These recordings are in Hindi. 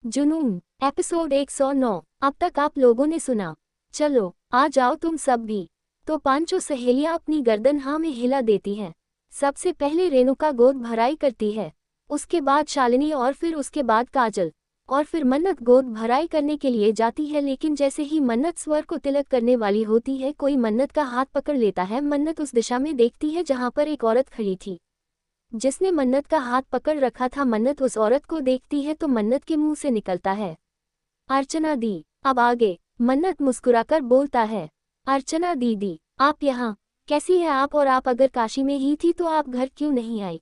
जुनून एपिसोड 109। अब तक आप लोगों ने सुना। चलो आ जाओ तुम सब भी। तो पांचों सहेलियां अपनी गर्दन हाँ में हिला देती हैं। सबसे पहले रेणुका गोद भराई करती है, उसके बाद शालिनी और फिर उसके बाद काजल, और फिर मन्नत गोद भराई करने के लिए जाती है। लेकिन जैसे ही मन्नत स्वर को तिलक करने वाली होती है, कोई मन्नत का हाथ पकड़ लेता है। मन्नत उस दिशा में देखती है जहां पर एक औरत खड़ी थी जिसने मन्नत का हाथ पकड़ रखा था। मन्नत उस औरत को देखती है तो मन्नत के मुंह से निकलता है, अर्चना दी। अब आगे मन्नत मुस्कुराकर बोलता है, अर्चना दीदी आप यहाँ कैसी है आप, और आप अगर काशी में ही थी तो आप घर क्यों नहीं आई।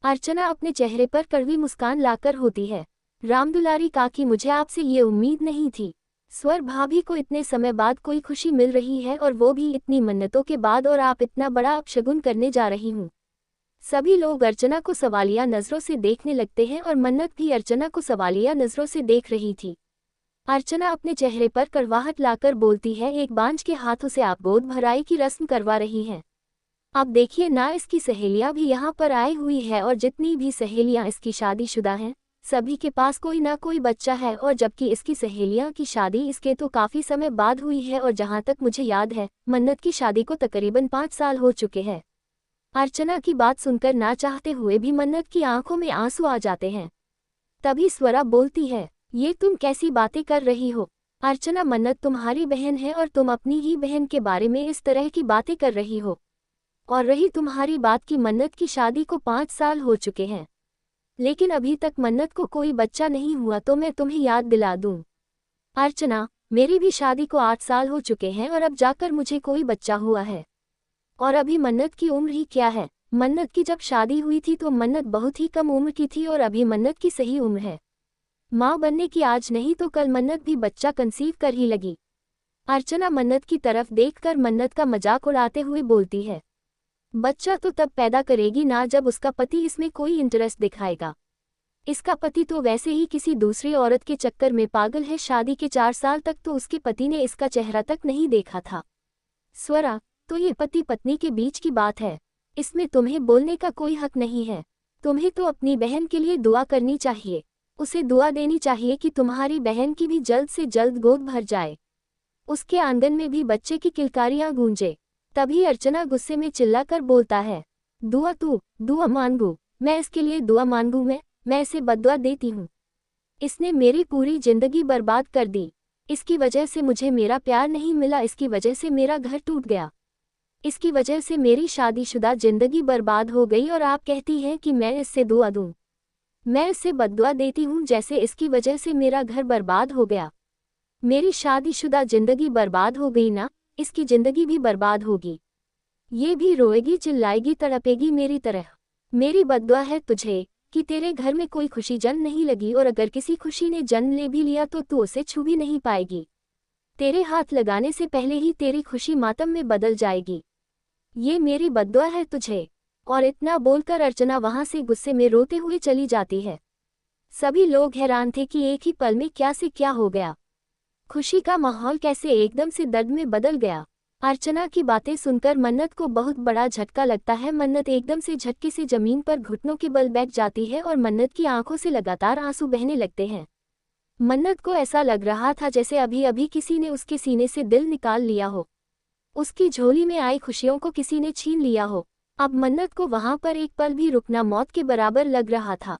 अर्चना अपने चेहरे पर कड़वी मुस्कान लाकर होती है, रामदुलारी काकी मुझे आपसे ये उम्मीद नहीं थी। स्वर भाभी को इतने समय बाद कोई खुशी मिल रही है और वो भी इतनी मन्नतों के बाद, और आप इतना बड़ा अपशगुन करने जा रही हूँ। सभी लोग अर्चना को सवालिया नजरों से देखने लगते हैं और मन्नत भी अर्चना को सवालिया नजरों से देख रही थी। अर्चना अपने चेहरे पर कड़वाहट लाकर बोलती है, एक बांझ के हाथों से आप गोद भराई की रस्म करवा रही हैं। अब देखिए ना, इसकी सहेलियां भी यहाँ पर आई हुई है, और जितनी भी सहेलियां इसकी शादीशुदा हैं सभी के पास कोई ना कोई बच्चा है, और जबकि इसकी सहेलियां की शादी इसके तो काफी समय बाद हुई है। और जहाँ तक मुझे याद है मन्नत की शादी को तकरीबन 5 साल हो चुके हैं। अर्चना की बात सुनकर ना चाहते हुए भी मन्नत की आंखों में आंसू आ जाते हैं। तभी स्वरा बोलती है, ये तुम कैसी बातें कर रही हो अर्चना, मन्नत तुम्हारी बहन है और तुम अपनी ही बहन के बारे में इस तरह की बातें कर रही हो। और रही तुम्हारी बात की मन्नत की शादी को 5 साल हो चुके हैं लेकिन अभी तक मन्नत को कोई बच्चा नहीं हुआ, तो मैं तुम्हें याद दिला दूं अर्चना, मेरी भी शादी को 8 साल हो चुके हैं और अब जाकर मुझे कोई बच्चा हुआ है। और अभी मन्नत की उम्र ही क्या है, मन्नत की जब शादी हुई थी तो मन्नत बहुत ही कम उम्र की थी, और अभी मन्नत की सही उम्र है माँ बनने की। आज नहीं तो कल मन्नत भी बच्चा कंसीव कर ही लगी। अर्चना मन्नत की तरफ देखकर मन्नत का मजाक उड़ाते हुए बोलती है, बच्चा तो तब पैदा करेगी ना जब उसका पति इसमें कोई इंटरेस्ट दिखाएगा। इसका पति तो वैसे ही किसी दूसरी औरत के चक्कर में पागल है। शादी के 4 साल तक तो उसके पति ने इसका चेहरा तक नहीं देखा था। स्वरा, तो ये पति पत्नी के बीच की बात है, इसमें तुम्हें बोलने का कोई हक नहीं है। तुम्हें तो अपनी बहन के लिए दुआ करनी चाहिए, उसे दुआ देनी चाहिए कि तुम्हारी बहन की भी जल्द से जल्द गोद भर जाए, उसके आंगन में भी बच्चे की किलकारियां गूंजे। तभी अर्चना गुस्से में चिल्लाकर बोलता है, दुआ तू, दुआ मांगू मैं, इसके लिए दुआ मांगू मैं इसे बद्दुआ देती हूँ। इसने मेरी पूरी जिंदगी बर्बाद कर दी, इसकी वजह से मुझे मेरा प्यार नहीं मिला, इसकी वजह से मेरा घर टूट गया, इसकी वजह से मेरी शादीशुदा जिंदगी बर्बाद हो गई, और आप कहती हैं कि मैं इससे दुआ दूं। मैं इससे बद्दुआ देती हूँ जैसे इसकी वजह से मेरा घर बर्बाद हो गया। मेरी शादीशुदा जिंदगी बर्बाद हो गई ना, इसकी जिंदगी भी बर्बाद होगी। ये भी रोएगी, चिल्लाएगी, तड़पेगी मेरी तरह। मेरी बद्दुआ है तुझे कि तेरे घर में कोई खुशी जन्म नहीं लगी, और अगर किसी खुशी ने जन्म ले भी लिया तो तू उसे छू भी नहीं पाएगी। तेरे हाथ लगाने से पहले ही तेरी खुशी मातम में बदल जाएगी। ये मेरी बद्दुआ है तुझे। और इतना बोलकर अर्चना वहां से गुस्से में रोते हुए चली जाती है। सभी लोग हैरान थे कि एक ही पल में क्या से क्या हो गया, खुशी का माहौल कैसे एकदम से दर्द में बदल गया। अर्चना की बातें सुनकर मन्नत को बहुत बड़ा झटका लगता है। मन्नत एकदम से झटके से जमीन पर घुटनों के बल बैठ जाती है और मन्नत की आंखों से लगातार आंसू बहने लगते हैं। मन्नत को ऐसा लग रहा था जैसे अभी अभी किसी ने उसके सीने से दिल निकाल लिया हो, उसकी झोली में आई खुशियों को किसी ने छीन लिया हो। अब मन्नत को वहां पर एक पल भी रुकना मौत के बराबर लग रहा था।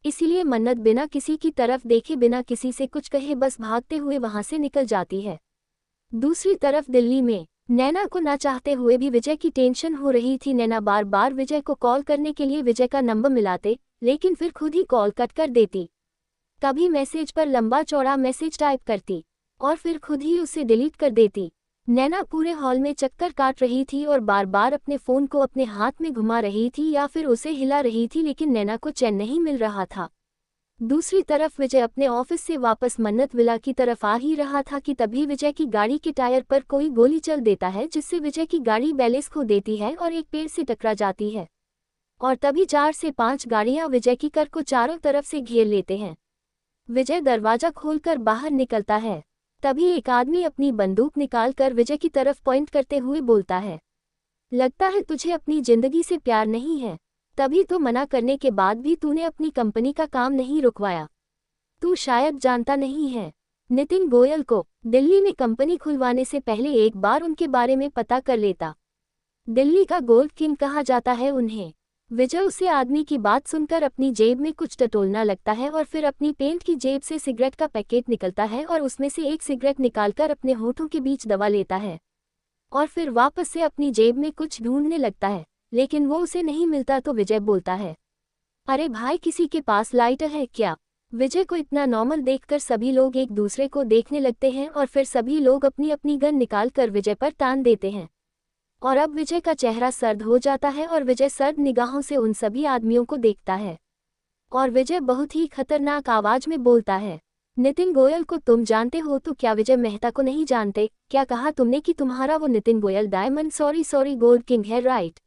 इसीलिए मन्नत बिना किसी की तरफ देखे, बिना किसी से कुछ कहे, बस भागते हुए वहां से निकल जाती है। दूसरी तरफ दिल्ली में नैना को ना चाहते हुए भी विजय की टेंशन हो रही थी। नैना बार बार विजय को कॉल करने के लिए विजय का नंबर मिलाते, लेकिन फिर खुद ही कॉल कट कर देती। कभी मैसेज पर लंबा चौड़ा मैसेज टाइप करती और फिर खुद ही उसे डिलीट कर देती। नैना पूरे हॉल में चक्कर काट रही थी और बार बार अपने फोन को अपने हाथ में घुमा रही थी या फिर उसे हिला रही थी, लेकिन नैना को चैन नहीं मिल रहा था। दूसरी तरफ विजय अपने ऑफिस से वापस मन्नत विला की तरफ आ ही रहा था कि तभी विजय की गाड़ी के टायर पर कोई गोली चल देता है, जिससे विजय की गाड़ी बैलेंस खो देती है और एक पेड़ से टकरा जाती है। और तभी 4 से 5 गाड़ियां विजय की कार को चारों तरफ से घेर लेते हैं। विजय दरवाजा खोलकर बाहर निकलता है। तभी एक आदमी अपनी बंदूक निकालकर विजय की तरफ पॉइंट करते हुए बोलता है, लगता है तुझे अपनी जिंदगी से प्यार नहीं है, तभी तो मना करने के बाद भी तूने अपनी कंपनी का काम नहीं रुकवाया। तू शायद जानता नहीं है, नितिन गोयल को दिल्ली में कंपनी खुलवाने से पहले एक बार उनके बारे में पता कर लेता। दिल्ली का गोल्ड किंग कहा जाता है उन्हें। विजय उसे आदमी की बात सुनकर अपनी जेब में कुछ टटोलना लगता है और फिर अपनी पेंट की जेब से सिगरेट का पैकेट निकलता है और उसमें से एक सिगरेट निकालकर अपने होठों के बीच दबा लेता है और फिर वापस से अपनी जेब में कुछ ढूंढने लगता है, लेकिन वो उसे नहीं मिलता तो विजय बोलता है, अरे भाई किसी के पास लाइटर है क्या? विजय को इतना नॉर्मल देखकर सभी लोग एक दूसरे को देखने लगते हैं और फिर सभी लोग अपनी अपनी गन निकाल कर विजय पर तान देते हैं। और अब विजय का चेहरा सर्द हो जाता है और विजय सर्द निगाहों से उन सभी आदमियों को देखता है और विजय बहुत ही खतरनाक आवाज में बोलता है, नितिन गोयल को तुम जानते हो? तो क्या विजय मेहता को नहीं जानते? क्या कहा तुमने कि तुम्हारा वो Nitin Goyal diamond sorry gold king है, राइट?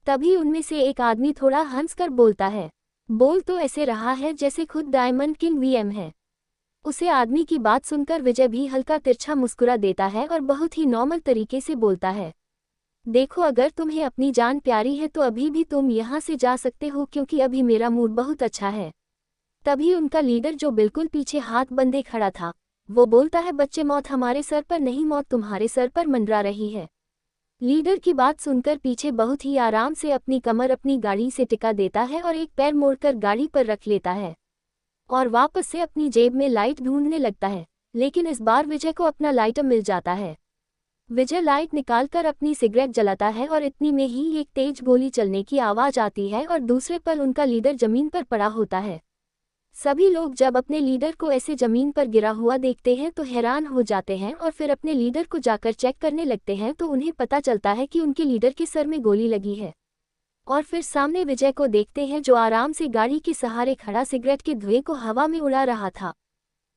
तभी उनमें से एक आदमी थोड़ा हंसकर बोलता है, बोल तो ऐसे रहा है जैसे खुद डायमंड किंग वीएम है। उसे आदमी की बात सुनकर विजय भी हल्का तिरछा मुस्कुरा देता है और बहुत ही नॉर्मल तरीके से बोलता है, देखो अगर तुम्हें अपनी जान प्यारी है तो अभी भी तुम यहाँ से जा सकते हो क्योंकि अभी मेरा मूड बहुत अच्छा है। तभी उनका लीडर जो बिल्कुल पीछे हाथ बंधे खड़ा था वो बोलता है, बच्चे मौत हमारे सर पर नहीं, मौत तुम्हारे सर पर मंडरा रही है। लीडर की बात सुनकर पीछे बहुत ही आराम से अपनी कमर अपनी गाड़ी से टिका देता है और एक पैर मोड़कर गाड़ी पर रख लेता है और वापस से अपनी जेब में लाइट ढूंढने लगता है, लेकिन इस बार विजय को अपना लाइटर मिल जाता है। विजय लाइट निकालकर अपनी सिगरेट जलाता है और इतनी में ही एक तेज गोली चलने की आवाज आती है और दूसरे पल उनका लीडर जमीन पर पड़ा होता है। सभी लोग जब अपने लीडर को ऐसे जमीन पर गिरा हुआ देखते हैं तो हैरान हो जाते हैं और फिर अपने लीडर को जाकर चेक करने लगते हैं तो उन्हें पता चलता है कि उनके लीडर के सर में गोली लगी है। और फिर सामने विजय को देखते हैं जो आराम से गाड़ी के सहारे खड़ा सिगरेट के धुएं को हवा में उड़ा रहा था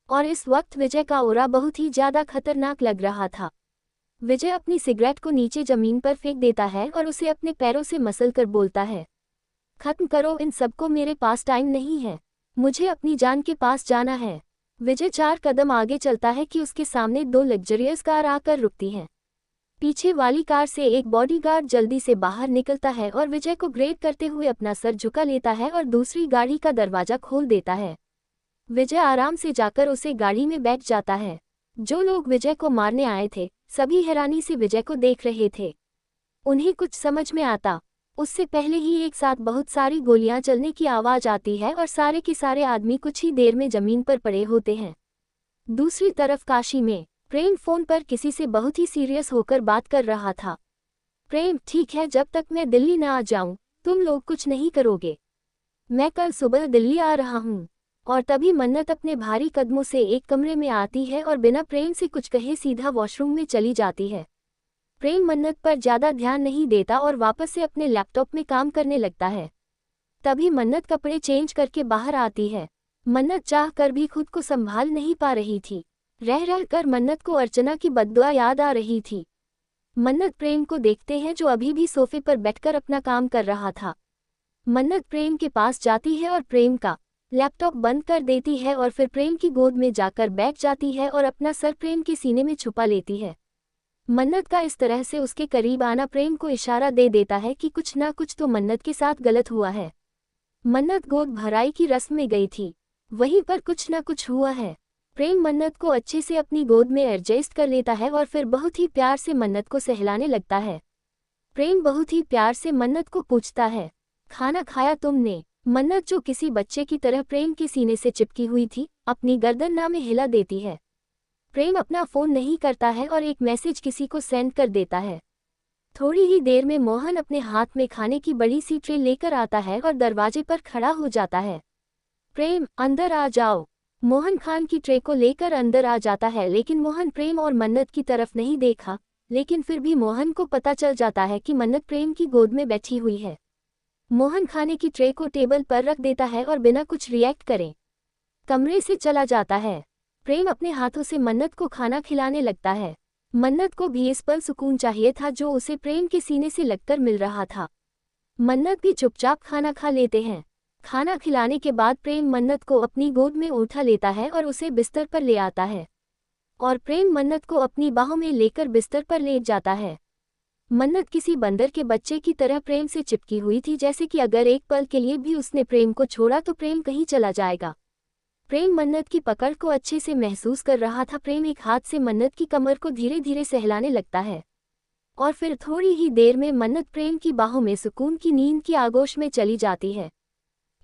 और इस वक्त विजय का ऑरा बहुत ही ज्यादा खतरनाक लग रहा था। विजय अपनी सिगरेट को नीचे जमीन पर फेंक देता है और उसे अपने पैरों से मसल कर बोलता है, खत्म करो इन सबको, मेरे पास टाइम नहीं है, मुझे अपनी जान के पास जाना है। विजय 4 कदम आगे चलता है कि उसके सामने 2 लग्जरियस कार आकर रुकती हैं। पीछे वाली कार से एक बॉडीगार्ड जल्दी से बाहर निकलता है और विजय को ग्रेड करते हुए अपना सर झुका लेता है और दूसरी गाड़ी का दरवाजा खोल देता है। विजय आराम से जाकर उसे गाड़ी में बैठ जाता है। जो लोग विजय को मारने आए थे सभी हैरानी से विजय को देख रहे थे। उन्हें कुछ समझ में आता उससे पहले ही एक साथ बहुत सारी गोलियां चलने की आवाज आती है और सारे के सारे आदमी कुछ ही देर में जमीन पर पड़े होते हैं। दूसरी तरफ काशी में प्रेम फोन पर किसी से बहुत ही सीरियस होकर बात कर रहा था। प्रेम, ठीक है, जब तक मैं दिल्ली न आ जाऊं तुम लोग कुछ नहीं करोगे, मैं कल सुबह दिल्ली आ रहा हूं। और तभी मन्नत अपने भारी कदमों से एक कमरे में आती है और बिना प्रेम से कुछ कहे सीधा वॉशरूम में चली जाती है। प्रेम मन्नत पर ज्यादा ध्यान नहीं देता और वापस से अपने लैपटॉप में काम करने लगता है। तभी मन्नत कपड़े चेंज करके बाहर आती है। मन्नत चाह कर भी खुद को संभाल नहीं पा रही थी। रह रह कर मन्नत को अर्चना की बद्दुआ याद आ रही थी। मन्नत प्रेम को देखते हैं जो अभी भी सोफे पर बैठकर अपना काम कर रहा था। मन्नत प्रेम के पास जाती है और प्रेम का लैपटॉप बंद कर देती है और फिर प्रेम की गोद में जाकर बैठ जाती है और अपना सर प्रेम के सीने में छुपा लेती है। मन्नत का इस तरह से उसके करीब आना प्रेम को इशारा दे देता है कि कुछ ना कुछ तो मन्नत के साथ गलत हुआ है। मन्नत गोद भराई की रस्म में गई थी, वहीं पर कुछ ना कुछ हुआ है। प्रेम मन्नत को अच्छे से अपनी गोद में एडजस्ट कर लेता है और फिर बहुत ही प्यार से मन्नत को सहलाने लगता है। प्रेम बहुत ही प्यार से मन्नत को पूछता है, खाना खाया तुमने? मन्नत जो किसी बच्चे की तरह प्रेम के सीने से चिपकी हुई थी अपनी गर्दन ना में हिला देती है। प्रेम अपना फोन नहीं करता है और एक मैसेज किसी को सेंड कर देता है। थोड़ी ही देर में मोहन अपने हाथ में खाने की बड़ी सी ट्रे लेकर आता है और दरवाजे पर खड़ा हो जाता है। प्रेम, अंदर आ जाओ। मोहन खान की ट्रे को लेकर अंदर आ जाता है, लेकिन मोहन प्रेम और मन्नत की तरफ नहीं देखा, लेकिन फिर भी मोहन को पता चल जाता है कि मन्नत प्रेम की गोद में बैठी हुई है। मोहन खाने की ट्रे को टेबल पर रख देता है और बिना कुछ रिएक्ट करे कमरे से चला जाता है। प्रेम अपने हाथों से मन्नत को खाना खिलाने लगता है। मन्नत को भी इस पल सुकून चाहिए था जो उसे प्रेम के सीने से लगकर मिल रहा था। मन्नत भी चुपचाप खाना खा लेते हैं। खाना खिलाने के बाद प्रेम मन्नत को अपनी गोद में उठा लेता है और उसे बिस्तर पर ले आता है और प्रेम मन्नत को अपनी बाहों में लेकर बिस्तर पर लेट जाता है। मन्नत किसी बंदर के बच्चे की तरह प्रेम से चिपकी हुई थी, जैसे कि अगर एक पल के लिए भी उसने प्रेम को छोड़ा तो प्रेम कहीं चला जाएगा। प्रेम मन्नत की पकड़ को अच्छे से महसूस कर रहा था। प्रेम एक हाथ से मन्नत की कमर को धीरे धीरे सहलाने लगता है और फिर थोड़ी ही देर में मन्नत प्रेम की बाहों में सुकून की नींद की आगोश में चली जाती है।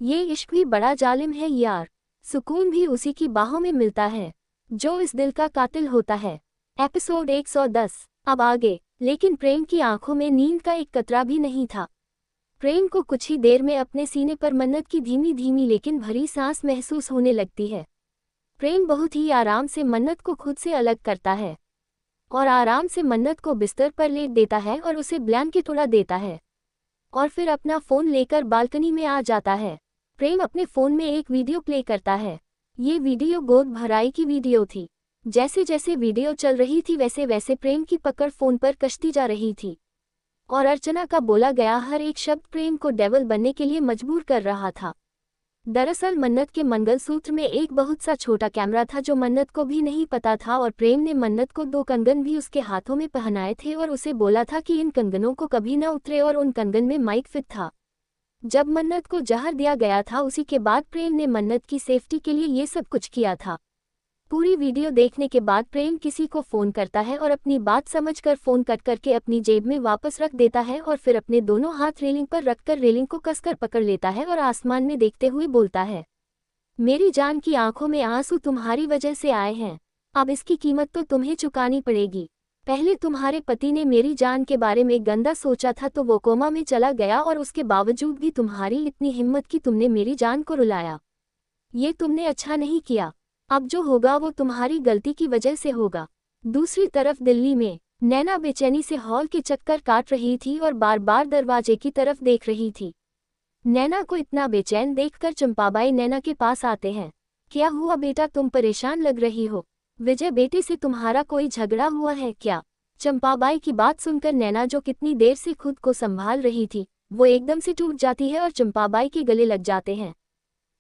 ये इश्क भी बड़ा जालिम है यार, सुकून भी उसी की बाहों में मिलता है जो इस दिल का कातिल होता है। एपिसोड 110। अब आगे। लेकिन प्रेम की आंखों में नींद का एक कतरा भी नहीं था। प्रेम को कुछ ही देर में अपने सीने पर मन्नत की धीमी धीमी लेकिन भरी सांस महसूस होने लगती है। प्रेम बहुत ही आराम से मन्नत को खुद से अलग करता है और आराम से मन्नत को बिस्तर पर लेट देता है और उसे ब्लैंकेट उड़ा देता है और फिर अपना फ़ोन लेकर बालकनी में आ जाता है। प्रेम अपने फ़ोन में एक वीडियो प्ले करता है। ये वीडियो गोद भराई की वीडियो थी। जैसे जैसे वीडियो चल रही थी वैसे वैसे प्रेम की पकड़ फ़ोन पर कश्ती जा रही थी और अर्चना का बोला गया हर एक शब्द प्रेम को डेविल बनने के लिए मजबूर कर रहा था। दरअसल मन्नत के मंगलसूत्र में एक बहुत सा छोटा कैमरा था जो मन्नत को भी नहीं पता था और प्रेम ने मन्नत को 2 कंगन भी उसके हाथों में पहनाए थे और उसे बोला था कि इन कंगनों को कभी न उतरे और उन कंगन में माइक फिट था। जब मन्नत को जहर दिया गया था उसी के बाद प्रेम ने मन्नत की सेफ्टी के लिए ये सब कुछ किया था। पूरी वीडियो देखने के बाद प्रेम किसी को फ़ोन करता है और अपनी बात समझकर फ़ोन कट करके अपनी जेब में वापस रख देता है और फिर अपने दोनों हाथ रेलिंग पर रखकर रेलिंग को कसकर पकड़ लेता है और आसमान में देखते हुए बोलता है, मेरी जान की आंखों में आंसू तुम्हारी वजह से आए हैं। अब इसकी कीमत तो तुम्हें चुकानी पड़ेगी। पहले तुम्हारे पति ने मेरी जान के बारे में गंदा सोचा था तो वो कोमा में चला गया और उसके बावजूद भी तुम्हारी इतनी हिम्मत कि तुमने मेरी जान को रुलाया। ये तुमने अच्छा नहीं किया। अब जो होगा वो तुम्हारी गलती की वजह से होगा। दूसरी तरफ दिल्ली में नैना बेचैनी से हॉल के चक्कर काट रही थी और बार बार दरवाजे की तरफ देख रही थी। नैना को इतना बेचैन देखकर चंपाबाई नैना के पास आते हैं। क्या हुआ बेटा, तुम परेशान लग रही हो? विजय बेटे से तुम्हारा कोई झगड़ा हुआ है क्या? चंपाबाई की बात सुनकर नैना जो कितनी देर से खुद को संभाल रही थी वो एकदम से टूट जाती है और चंपाबाई के गले लग जाते हैं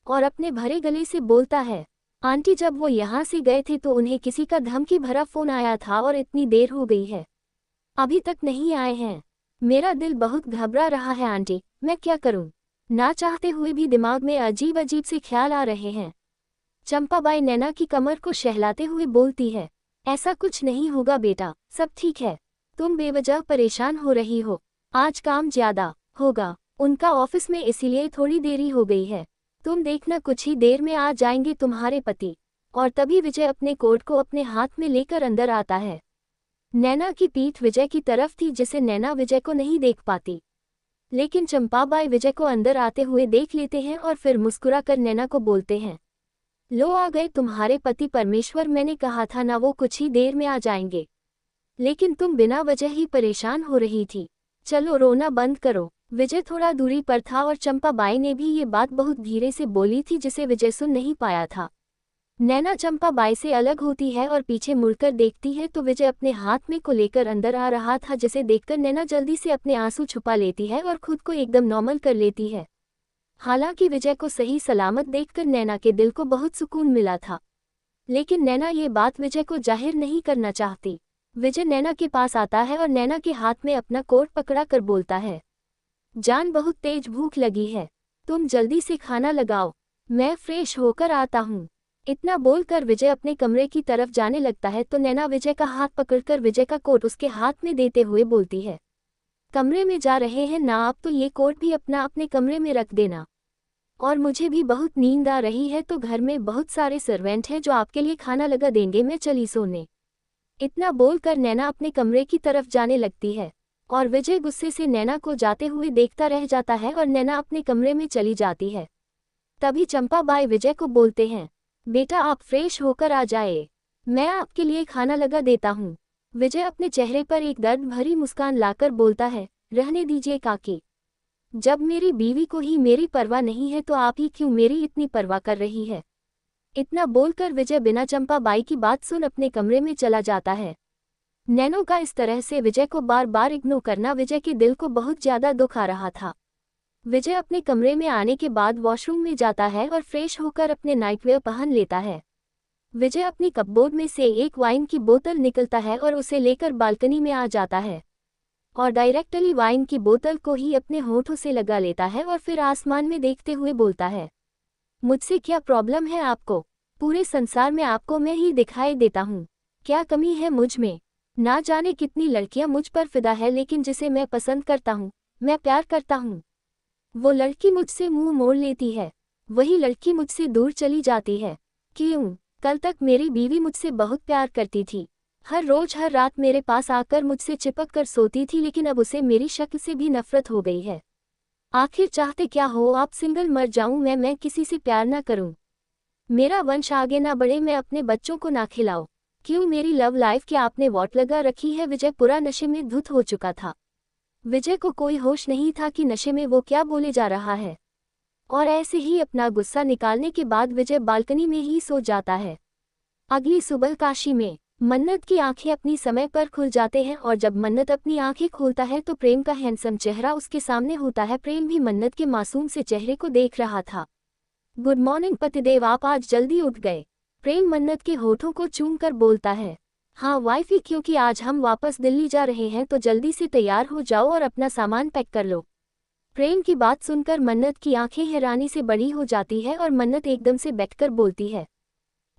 और अपने भरे गले से बोलता है, आंटी जब वो यहाँ से गए थे तो उन्हें किसी का धमकी भरा फ़ोन आया था और इतनी देर हो गई है, अभी तक नहीं आए हैं। मेरा दिल बहुत घबरा रहा है आंटी, मैं क्या करूं? ना चाहते हुए भी दिमाग में अजीब अजीब से ख्याल आ रहे हैं। चंपाबाई नैना की कमर को सहलाते हुए बोलती है, ऐसा कुछ नहीं होगा बेटा, सब ठीक है। तुम बेवजह परेशान हो रही हो। आज काम ज़्यादा होगा उनका ऑफिस में, इसीलिए थोड़ी देरी हो गई है। तुम देखना कुछ ही देर में आ जाएंगे तुम्हारे पति। और तभी विजय अपने कोट को अपने हाथ में लेकर अंदर आता है। नैना की पीठ विजय की तरफ थी जिसे नैना विजय को नहीं देख पाती, लेकिन चंपाबाई विजय को अंदर आते हुए देख लेते हैं और फिर मुस्कुराकर नैना को बोलते हैं, लो आ गए तुम्हारे पति परमेश्वर। मैंने कहा था ना वो कुछ ही देर में आ जाएंगे, लेकिन तुम बिना वजह ही परेशान हो रही थी। चलो रोना बंद करो। विजय थोड़ा दूरी पर था और चंपाबाई ने भी ये बात बहुत धीरे से बोली थी जिसे विजय सुन नहीं पाया था। नैना चंपाबाई से अलग होती है और पीछे मुड़कर देखती है तो विजय अपने हाथ में को लेकर अंदर आ रहा था, जिसे देखकर नैना जल्दी से अपने आंसू छुपा लेती है और खुद को एकदम नॉर्मल कर लेती है। हालांकि विजय को सही सलामत देखकर नैना के दिल को बहुत सुकून मिला था, लेकिन नैना ये बात विजय को जाहिर नहीं करना चाहती। विजय नैना के पास आता है और नैना के हाथ में अपना कोट पकड़ा कर बोलता है, जान बहुत तेज भूख लगी है, तुम जल्दी से खाना लगाओ, मैं फ्रेश होकर आता हूँ। इतना बोलकर विजय अपने कमरे की तरफ जाने लगता है तो नैना विजय का हाथ पकड़कर विजय का कोट उसके हाथ में देते हुए बोलती है, कमरे में जा रहे हैं ना आप, तो ये कोट भी अपने कमरे में रख देना। और मुझे भी बहुत नींद आ रही है तो घर में बहुत सारे सर्वेंट हैं जो आपके लिए खाना लगा देंगे, मैं चली सोने। इतना बोलकर नैना अपने कमरे की तरफ जाने लगती है और विजय गुस्से से नैना को जाते हुए देखता रह जाता है और नैना अपने कमरे में चली जाती है। तभी चंपाबाई विजय को बोलते हैं, बेटा आप फ्रेश होकर आ जाए, मैं आपके लिए खाना लगा देता हूँ। विजय अपने चेहरे पर एक दर्द भरी मुस्कान लाकर बोलता है, रहने दीजिए काकी, जब मेरी बीवी को ही मेरी परवाह नहीं है तो आप ही क्यों मेरी इतनी परवाह कर रही है। इतना बोलकर विजय बिना चंपाबाई की बात सुन अपने कमरे में चला जाता है। नैनो का इस तरह से विजय को बार बार इग्नोर करना विजय के दिल को बहुत ज़्यादा दुख आ रहा था। विजय अपने कमरे में आने के बाद वॉशरूम में जाता है और फ्रेश होकर अपने नाइटवेयर पहन लेता है। विजय अपनी कपबोर्ड में से एक वाइन की बोतल निकलता है और उसे लेकर बालकनी में आ जाता है और डायरेक्टली वाइन की बोतल को ही अपने होठों से लगा लेता है और फिर आसमान में देखते हुए बोलता है, मुझसे क्या प्रॉब्लम है आपको? पूरे संसार में आपको मैं ही दिखाई देता हूँ। क्या कमी है मुझ में? ना जाने कितनी लड़कियां मुझ पर फिदा है, लेकिन जिसे मैं पसंद करता हूँ, मैं प्यार करता हूँ, वो लड़की मुझसे मुंह मोड़ लेती है। वही लड़की मुझसे दूर चली जाती है। क्यों? कल तक मेरी बीवी मुझसे बहुत प्यार करती थी। हर रोज हर रात मेरे पास आकर मुझसे चिपक कर सोती थी, लेकिन अब उसे मेरी शक्ल से भी नफरत हो गई है। आखिर चाहते क्या हो आप? सिंगल मर जाऊं मैं किसी से प्यार ना करूं, मेरा वंश आगे ना बढ़े, मैं अपने बच्चों को ना खिलाऊं। क्यों मेरी लव लाइफ की आपने वॉट लगा रखी है? विजय पूरा नशे में धुत हो चुका था। विजय को कोई होश नहीं था कि नशे में वो क्या बोले जा रहा है। और ऐसे ही अपना गुस्सा निकालने के बाद विजय बालकनी में ही सो जाता है। अगली सुबह काशी में मन्नत की आंखें अपनी समय पर खुल जाते हैं, और जब मन्नत अपनी आंखें खोलता है तो प्रेम का हैंडसम चेहरा उसके सामने होता है। प्रेम भी मन्नत के मासूम से चेहरे को देख रहा था। गुड मॉर्निंग पतिदेव, आप आज जल्दी उठ गए। प्रेम मन्नत के होठों को चूम कर बोलता है। हाँ वाइफी, क्योंकि आज हम वापस दिल्ली जा रहे हैं, तो जल्दी से तैयार हो जाओ और अपना सामान पैक कर लो। प्रेम की बात सुनकर मन्नत की आंखें हैरानी से बड़ी हो जाती है और मन्नत एकदम से बैठकर बोलती है,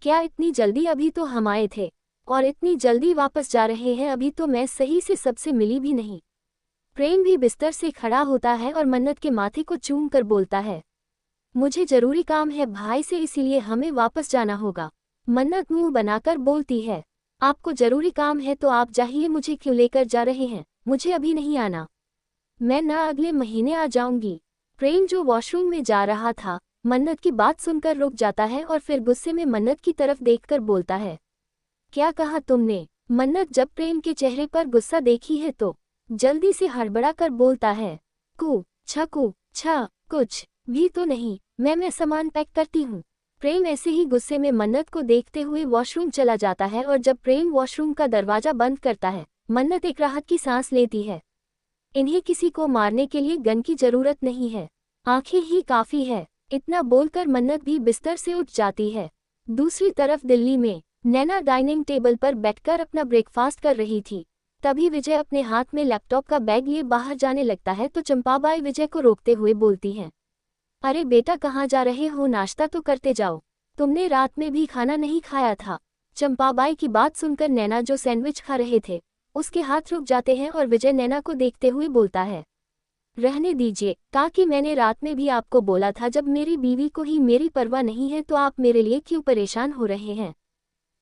क्या इतनी जल्दी? अभी तो हम आए थे और इतनी जल्दी वापस जा रहे हैं, अभी तो मैं सही से सबसे मिली भी नहीं। प्रेम भी बिस्तर से खड़ा होता है और मन्नत के माथे को चूम कर बोलता है, मुझे जरूरी काम है भाई से, इसीलिए हमें वापस जाना होगा। मन्नत मुंह बनाकर बोलती है, आपको जरूरी काम है तो आप जाइए, मुझे क्यों लेकर जा रहे हैं? मुझे अभी नहीं आना, मैं ना अगले महीने आ जाऊंगी। प्रेम जो वॉशरूम में जा रहा था, मन्नत की बात सुनकर रुक जाता है और फिर गुस्से में मन्नत की तरफ देखकर बोलता है, क्या कहा तुमने? मन्नत जब प्रेम के चेहरे पर गुस्सा देखी है तो जल्दी से हड़बड़ा कर बोलता है, कु छा कुछ भी तो नहीं, मैं सामान पैक करती हूँ। प्रेम ऐसे ही गुस्से में मन्नत को देखते हुए वॉशरूम चला जाता है, और जब प्रेम वॉशरूम का दरवाजा बंद करता है, मन्नत एक राहत की सांस लेती है। इन्हें किसी को मारने के लिए गन की जरूरत नहीं है, आंखें ही काफी है। इतना बोलकर मन्नत भी बिस्तर से उठ जाती है। दूसरी तरफ दिल्ली में नैना डाइनिंग टेबल पर बैठकर अपना ब्रेकफास्ट कर रही थी। तभी विजय अपने हाथ में लैपटॉप का बैग लिए बाहर जाने लगता है, तो चंपाबाई विजय को रोकते हुए बोलती हैं, अरे बेटा कहाँ जा रहे हो? नाश्ता तो करते जाओ, तुमने रात में भी खाना नहीं खाया था। चंपाबाई की बात सुनकर नैना जो सैंडविच खा रहे थे, उसके हाथ रुक जाते हैं और विजय नैना को देखते हुए बोलता है, रहने दीजिए काकी, मैंने रात में भी आपको बोला था, जब मेरी बीवी को ही मेरी परवाह नहीं है तो आप मेरे लिए क्यों परेशान हो रहे हैं?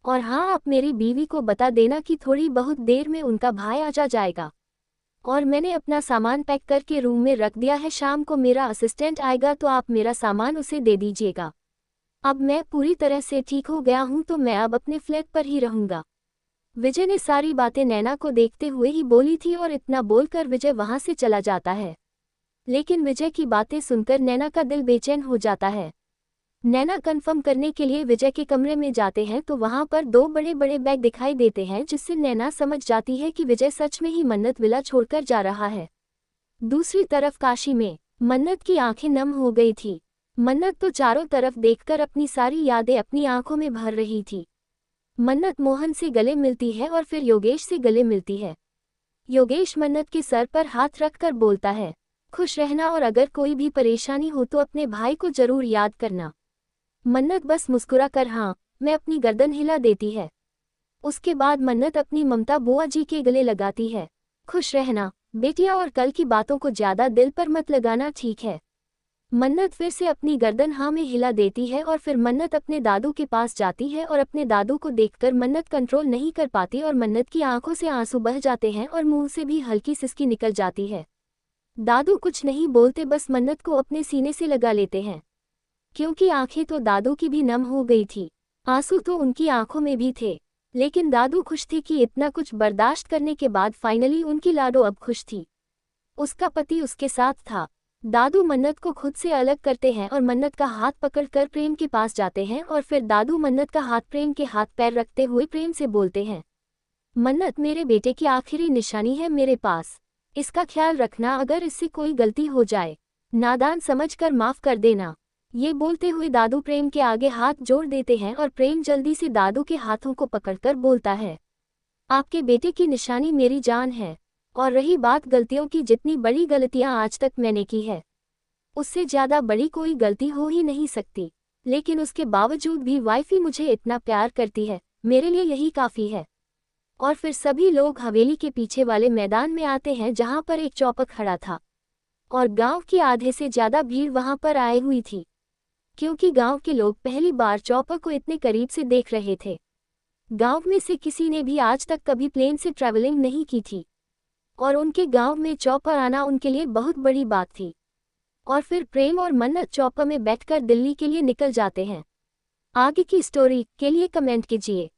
और हाँ, आप मेरी बीवी को बता देना कि थोड़ी बहुत देर में उनका भाई आ जाएगा, और मैंने अपना सामान पैक करके रूम में रख दिया है, शाम को मेरा असिस्टेंट आएगा तो आप मेरा सामान उसे दे दीजिएगा। अब मैं पूरी तरह से ठीक हो गया हूँ, तो मैं अब अपने फ्लैट पर ही रहूँगा। विजय ने सारी बातें नैना को देखते हुए ही बोली थी, और इतना बोलकर विजय वहाँ से चला जाता है। लेकिन विजय की बातें सुनकर नैना का दिल बेचैन हो जाता है। नैना कंफर्म करने के लिए विजय के कमरे में जाते हैं, तो वहां पर दो बड़े बड़े बैग दिखाई देते हैं, जिससे नैना समझ जाती है कि विजय सच में ही मन्नत विला छोड़कर जा रहा है। दूसरी तरफ काशी में मन्नत की आंखें नम हो गई थी। मन्नत तो चारों तरफ देखकर अपनी सारी यादें अपनी आंखों में भर रही थी। मन्नत मोहन से गले मिलती है और फिर योगेश से गले मिलती है। योगेश मन्नत के सर पर हाथ रखकर बोलता है, खुश रहना, और अगर कोई भी परेशानी हो तो अपने भाई को जरूर याद करना। मन्नत बस मुस्कुरा कर हाँ मैं अपनी गर्दन हिला देती है। उसके बाद मन्नत अपनी ममता बुआ जी के गले लगाती है। खुश रहना बेटिया, और कल की बातों को ज्यादा दिल पर मत लगाना, ठीक है? मन्नत फिर से अपनी गर्दन हाँ में हिला देती है, और फिर मन्नत अपने दादू के पास जाती है, और अपने दादू को देखकर मन्नत कंट्रोल नहीं कर पाती और मन्नत की आंखों से आंसू बह जाते हैं और मुंह से भी हल्की सिसकी निकल जाती है। दादू कुछ नहीं बोलते, बस मन्नत को अपने सीने से लगा लेते हैं, क्योंकि आंखें तो दादू की भी नम हो गई थी, आंसू तो उनकी आंखों में भी थे। लेकिन दादू खुश थे कि इतना कुछ बर्दाश्त करने के बाद फाइनली उनकी लाडो अब खुश थी। उसका पति उसके साथ था। दादू मन्नत को खुद से अलग करते हैं और मन्नत का हाथ पकड़कर प्रेम के पास जाते हैं, और फिर दादू मन्नत का हाथ प्रेम के हाथ पैर रखते हुए प्रेम से बोलते हैं, मन्नत मेरे बेटे की आखिरी निशानी है मेरे पास, इसका ख्याल रखना, अगर इससे कोई गलती हो जाए नादान समझकर माफ कर देना। ये बोलते हुए दादू प्रेम के आगे हाथ जोड़ देते हैं और प्रेम जल्दी से दादू के हाथों को पकड़कर बोलता है, आपके बेटे की निशानी मेरी जान है, और रही बात गलतियों की, जितनी बड़ी गलतियां आज तक मैंने की है, उससे ज्यादा बड़ी कोई गलती हो ही नहीं सकती। लेकिन उसके बावजूद भी वाइफी मुझे इतना प्यार करती है, मेरे लिए यही काफ़ी है। और फिर सभी लोग हवेली के पीछे वाले मैदान में आते हैं जहाँ पर एक चौपर खड़ा था, और गांव की आधे से ज़्यादा भीड़ वहाँ पर आए हुई थी, क्योंकि गांव के लोग पहली बार चौपर को इतने करीब से देख रहे थे। गांव में से किसी ने भी आज तक कभी प्लेन से ट्रैवलिंग नहीं की थी, और उनके गांव में चौपर आना उनके लिए बहुत बड़ी बात थी। और फिर प्रेम और मन्नत चौपर में बैठकर दिल्ली के लिए निकल जाते हैं। आगे की स्टोरी के लिए कमेंट कीजिए।